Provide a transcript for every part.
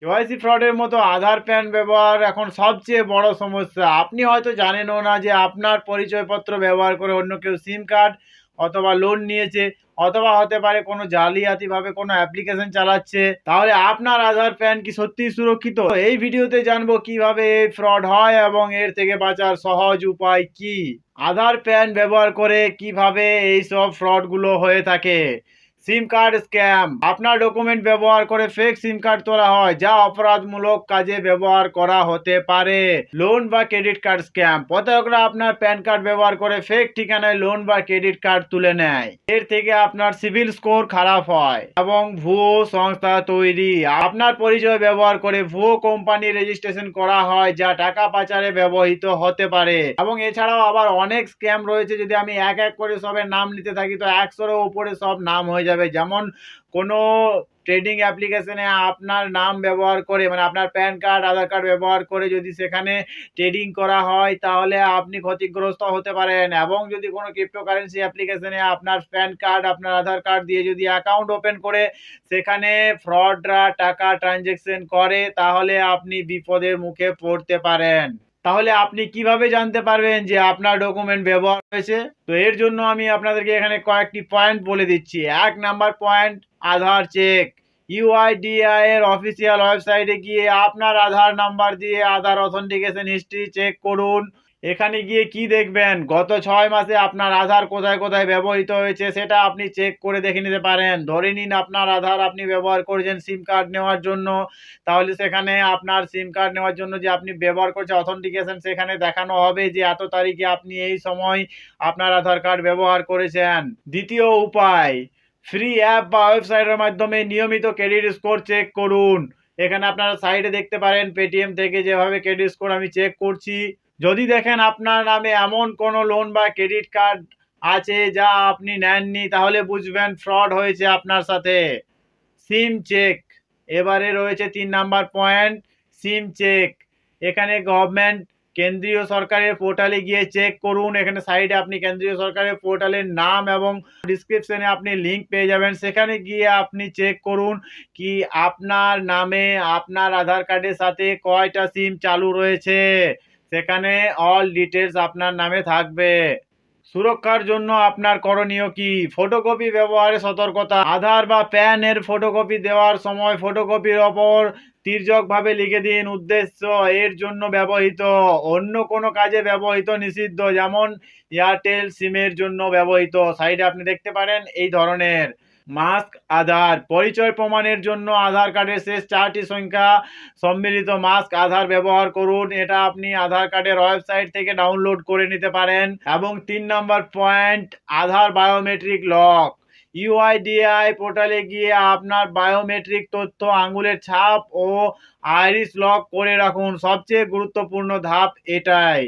KYC ফ্রডের মতো আধার pan ব্যবহার এখন সবচেয়ে বড় সমস্যা। আপনি হয়তো জানেনও না যে আপনার পরিচয়পত্র ব্যবহার করে অন্য কেউ সিম কার্ড অথবা লোন নিয়েছে, অথবা হতে পারে কোনো জালিয়াতিভাবে কোনো অ্যাপ্লিকেশন চালাচ্ছে। তাহলে আপনার আধার প্যান কি সত্যিই সুরক্ষিত? এই ভিডিওতে জানবো কিভাবে এই ফ্রড হয় এবং এর থেকে বাঁচার সহজ উপায় কি। আধার প্যান ব্যবহার করে কিভাবে এই সব ফ্রডগুলো হয়ে থাকে। সিম কার্ড স্ক্যাম, আপনার ডকুমেন্ট ব্যবহার করে ফেক সিম কার্ড তোলা হয় যা অপরাধমূলক কাজে ব্যবহার করা হতে পারে। লোন বা ক্রেডিট কার্ড স্ক্যাম, প্রতারকরা আপনার প্যান কার্ড ব্যবহার করে ফেক ঠিকানায় লোন বা ক্রেডিট কার্ড তুলে নেয়। এর থেকে আপনার সিভিল স্কোর খারাপ হয় এবং ভুয়ো সংস্থা তৈরি, আপনার পরিচয় ব্যবহার করে ভুয়ো কোম্পানি রেজিস্ট্রেশন করা হয় যা টাকা পাচারে ব্যবহৃত হতে পারে। এবং এছাড়াও আবার অনেক স্ক্যাম রয়েছে, যদি আমি এক এক করে সবের নাম নিতে থাকি তো 100-এর উপরে সব নাম হয়ে যাবে। যেমন কোনো ট্রেডিং অ্যাপ্লিকেশনে আপনার নাম ব্যবহার করে, মানে আপনার প্যান কার্ড আধার কার্ড ব্যবহার করে যদি সেখানে ট্রেডিং করা হয় তাহলে আপনি ক্ষতিগ্রস্ত হতে পারেন। এবং যদি কোনো ক্রিপ্টোকারেন্সি অ্যাপ্লিকেশনে আপনার প্যান কার্ড আপনার আধার কার্ড দিয়ে যদি অ্যাকাউন্ট ওপেন করে সেখানে ফ্রডরা টাকা ট্রানজ্যাকশন করে তাহলে আপনি বিপদের মুখে পড়তে পারেন। তাহলে আপনি কিভাবে জানতে পারবেন যে আপনার ডকুমেন্ট ব্যবহার হয়েছে? তো এর জন্য আমি আপনাদেরকে এখানে কয়েকটি পয়েন্ট বলে দিচ্ছি। 1 নাম্বার পয়েন্ট, আধার চেক। ইউআইডিআই এর অফিসিয়াল ওয়েবসাইটে গিয়ে আপনার আধার নাম্বার দিয়ে আধার অথেন্টিকেশন হিস্ট্রি চেক করুন। এখানে গিয়ে কি দেখবেন, গত 6 মাসে আপনার আধার কোথায় কোথায় ব্যবহৃত হয়েছে সেটা আপনি চেক করে দেখে নিতে পারেন। ধরে নিন আপনার আধার আপনি ব্যবহার করেছেন সিম কার্ড নেওয়ার জন্য, তাহলে সেখানে আপনার সিম কার্ড নেওয়ার জন্য যে আপনি ব্যবহার করছেন অথেন্টিকেশন, সেখানে দেখানো হবে যে এত তারিখে আপনি এই সময় আপনার আধার কার্ড ব্যবহার করেছেন। দ্বিতীয় উপায়, ফ্রি অ্যাপ বা ওয়েবসাইটের মাধ্যমে নিয়মিত ক্রেডিট স্কোর চেক করুন। এখানে আপনারা সাইডে দেখতে পারেন পেটিএম থেকে যেভাবে ক্রেডিট স্কোর আমি চেক করছি। যদি দেখেন আপনার নামে এমন কোনো লোন বা ক্রেডিট কার্ড আছে যা আপনি নেননি তাহলে বুঝবেন ফ্রড হয়েছে আপনার সাথে। সিম চেক, এবারে রয়েছে 3 নাম্বার পয়েন্ট, সিম চেক। এখানে গভর্নমেন্ট কেন্দ্রীয় সরকারের পোর্টালে গিয়ে চেক করুন। এখানে সাইডে আপনি কেন্দ্রীয় সরকারের পোর্টালের নাম এবং ডিসক্রিপশনে আপনি লিঙ্ক পেয়ে যাবেন, সেখানে গিয়ে আপনি চেক করুন কি আপনার নামে আপনার আধার কার্ডের সাথে কয়টা সিম চালু রয়েছে। সেখানে অল ডিটেলস আপনার নামে থাকবে। সুরক্ষার জন্য আপনার করণীয় কি? ফটোকপি ব্যবহারে সতর্কতা। আধার বা প্যান এর ফটোকপি দেওয়ার সময় ফটোকপির ওপর তির্যকভাবে লিখে দিন উদ্দেশ্য এর জন্য ব্যবহৃত, অন্য কোনো কাজে ব্যবহৃত নিষিদ্ধ, যেমন এয়ারটেল সিমের জন্য ব্যবহৃত। সাইডে আপনি দেখতে পারেন এই ধরনের। মাস্ক আধার, পরিচয় প্রমাণের জন্য আধার কার্ডের শেষ 4টি সংখ্যা সম্মিলিত মাস্ক আধার ব্যবহার করুন। এটা আপনি আধার কার্ডের ওয়েবসাইট থেকে ডাউনলোড করে নিতে পারেন। এবং 3 নাম্বার পয়েন্ট, আধার বায়োমেট্রিক লক। ইউআইডিআই পোর্টালে গিয়ে আপনার বায়োমেট্রিক তথ্য আঙুলের ছাপ ও আইরিস লক করে রাখুন। সবচেয়ে গুরুত্বপূর্ণ ধাপ এটাই।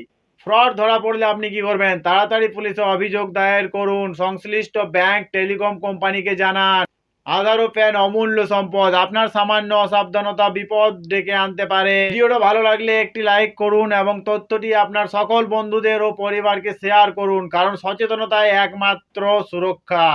ফ্রড ধরা পড়লে আপনি কি করবেন? তাড়াতাড়ি পুলিশে অভিযোগ দায়ের করুন, সংশ্লিষ্ট ব্যাংক টেলিকম কোম্পানিকে জানান। আধার ও প্যান অমূল্য সম্পদ, আপনার সামান্য অসাবধানতা বিপদ ডেকে আনতে পারে। ভিডিওটা ভালো লাগলে একটি লাইক করুন এবং তথ্যটি আপনার সকল বন্ধুদের ও পরিবারকে শেয়ার করুন, কারণ সচেতনতাই একমাত্র সুরক্ষা।